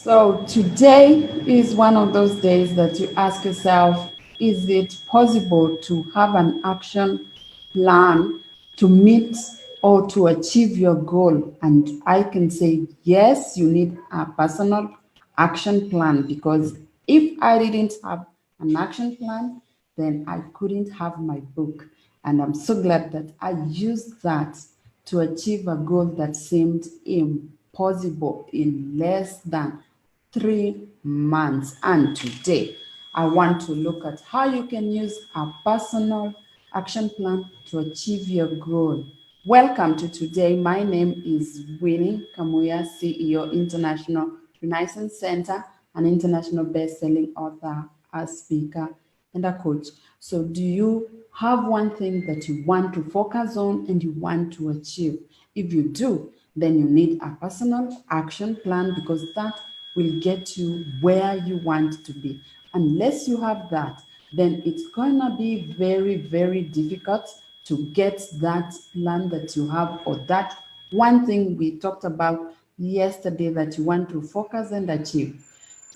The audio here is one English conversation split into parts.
So today is one of those days that you ask yourself, is it possible to have an action plan to meet or to achieve your goal? And I can say, yes, you need a personal action plan, because if I didn't have an action plan, then I couldn't have my book. And I'm so glad that I used that to achieve a goal that seemed impossible in less than 3 months. And today, I want to look at how you can use a personal action plan to achieve your goal. Welcome to today. My name is Winnie Kamuya, CEO, International Renaissance Center, an international best-selling author, a speaker, and a coach. So do you have one thing that you want to focus on and you want to achieve? If you do, then you need a personal action plan, because that will get you where you want to be. Unless you have that, then it's going to be very, very difficult to get that plan that you have, or that one thing we talked about yesterday that you want to focus and achieve.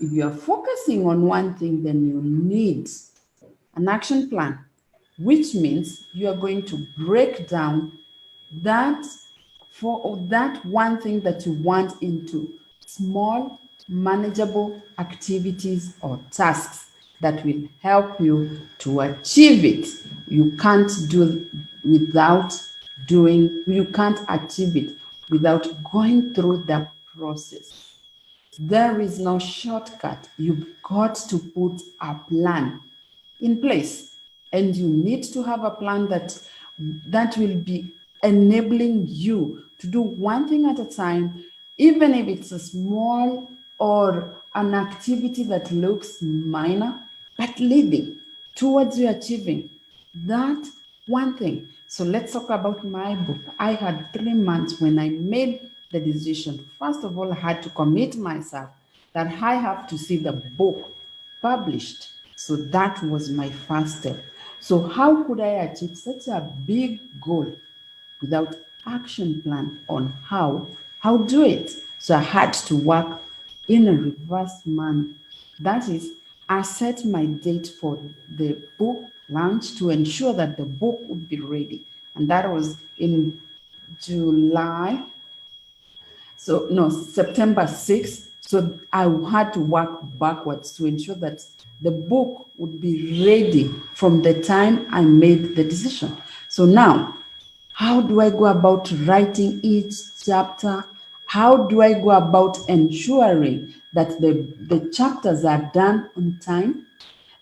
If you are focusing on one thing, then you need an action plan, which means you are going to break down that for that one thing that you want into small, manageable activities or tasks that will help you to achieve it. You can't you can't achieve it without going through the process. There is no shortcut. You've got to put a plan in place, and you need to have a plan that will be enabling you to do one thing at a time, even if it's a small or an activity that looks minor, but leading towards you achieving that one thing. So let's talk about my book. I had 3 months when I made the decision. First of all, I had to commit myself that I have to see the book published. So that was my first step. So how could I achieve such a big goal without action plan on how do it? So I had to work in a reverse manner. That is, I set my date for the book launch to ensure that the book would be ready. And that was in July. So no, September 6th. So I had to work backwards to ensure that the book would be ready from the time I made the decision. So now, how do I go about writing each chapter? How do I go about ensuring that the chapters are done on time?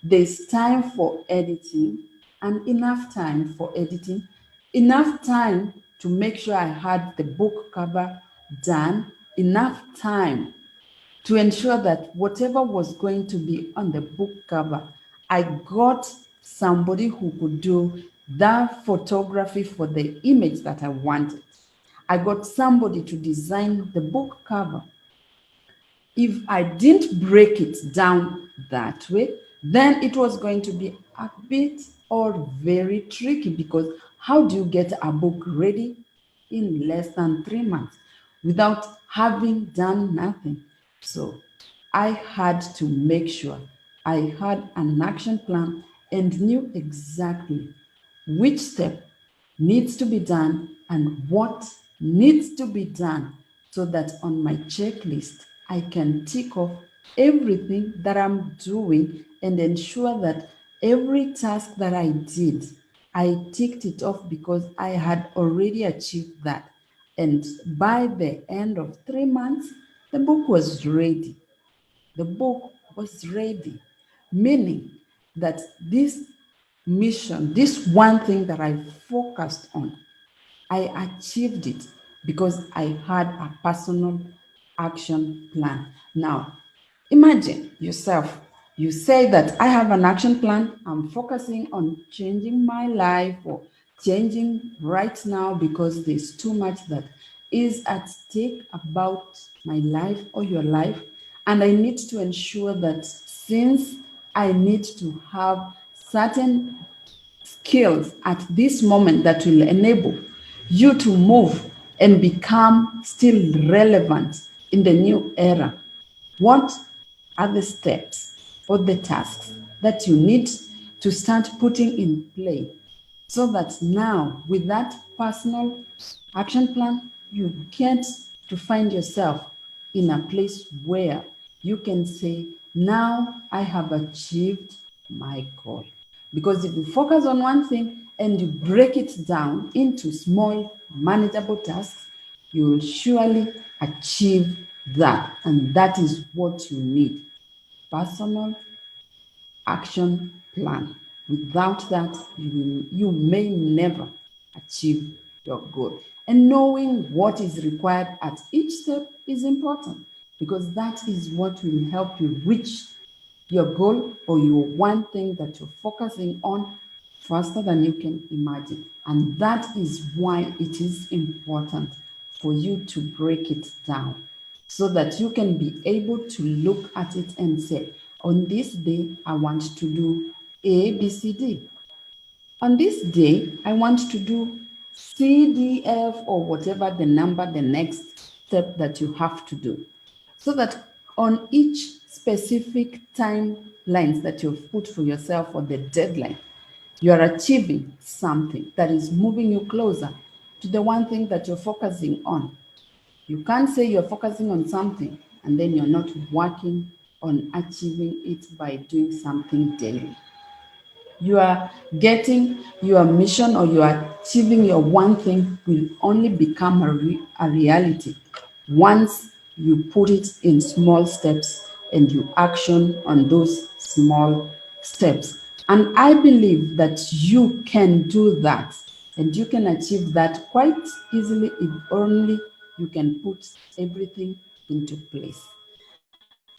There's time for editing, and enough time for editing, enough time to make sure I had the book cover done, enough time to ensure that whatever was going to be on the book cover, I got somebody who could do the photography for the image that I wanted. I got somebody to design the book cover. If I didn't break it down that way, then it was going to be a bit or very tricky, because how do you get a book ready in less than 3 months without having done nothing? So I had to make sure I had an action plan and knew exactly which step needs to be done and what needs to be done, so that on my checklist, I can tick off everything that I'm doing and ensure that every task that I did, I ticked it off because I had already achieved that. And by the end of 3 months, the book was ready. The book was ready, meaning that this mission, this one thing that I focused on, I achieved it because I had a personal action plan. Now, imagine yourself. You say that I have an action plan. I'm focusing on changing my life, or changing right now, because there's too much that is at stake about my life or your life. And I need to ensure that, since I need to have certain skills at this moment that will enable you to move and become still relevant in the new era, What are the steps or the tasks that you need to start putting in play so that now with that personal action plan, you get to find yourself in a place where you can say, now I have achieved my goal. Because if you focus on one thing and you break it down into small, manageable tasks, you will surely achieve that. And that is what you need. Personal action plan. Without that, you may never achieve your goal. And knowing what is required at each step is important because that is what will help you reach your goal or your one thing that you're focusing on faster than you can imagine. And that is why it is important for you to break it down so that you can be able to look at it and say, on this day, I want to do A, B, C, D. On this day, I want to do C, D, F, or whatever the number, the next step that you have to do. So that on each specific timelines that you've put for yourself or the deadline, you are achieving something that is moving you closer to the one thing that you're focusing on. You can't say you're focusing on something and then you're not working on achieving it by doing something daily. You are getting your mission or you are achieving your one thing will only become a reality once you put it in small steps and you action on those small steps. And I believe that you can do that and you can achieve that quite easily if only you can put everything into place.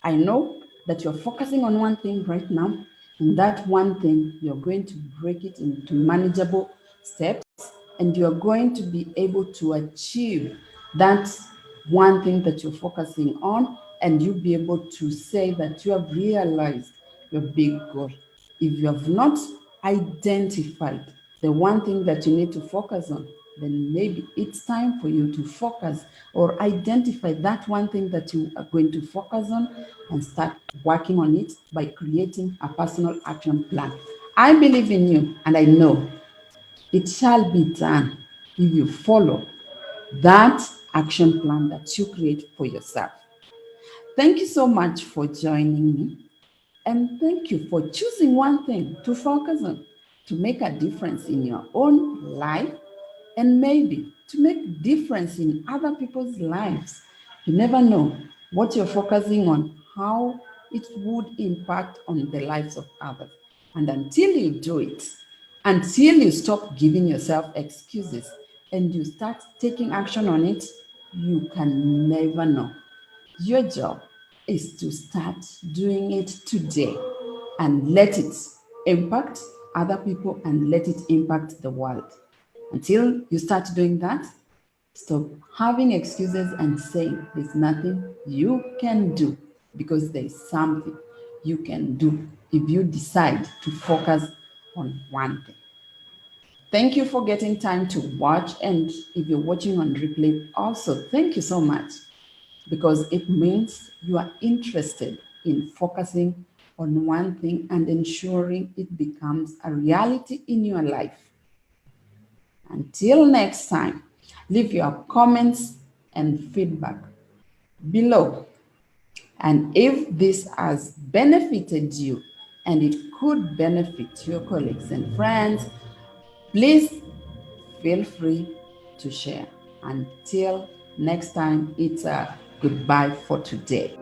I know that you're focusing on one thing right now, and that one thing, you're going to break it into manageable steps, and you're going to be able to achieve that one thing that you're focusing on, and you'll be able to say that you have realized your big goal. If you have not identified the one thing that you need to focus on, then maybe it's time for you to focus or identify that one thing that you are going to focus on and start working on it by creating a personal action plan. I believe in you and I know it shall be done if you follow that action plan that you create for yourself. Thank you so much for joining me. And thank you for choosing one thing to focus on, to make a difference in your own life and maybe to make difference in other people's lives. You never know what you're focusing on, how it would impact on the lives of others. And until you do it, until you stop giving yourself excuses and you start taking action on it, you can never know. Your job is to start doing it today and let it impact other people and let it impact the world. Until you start doing that, stop having excuses and saying there's nothing you can do because there's something you can do if you decide to focus on one thing. Thank you for getting time to watch, and if you're watching on replay, also thank you so much because it means you are interested in focusing on one thing and ensuring it becomes a reality in your life. Until next time, leave your comments and feedback below. And if this has benefited you and it could benefit your colleagues and friends, please feel free to share. Until next time, it's a goodbye for today.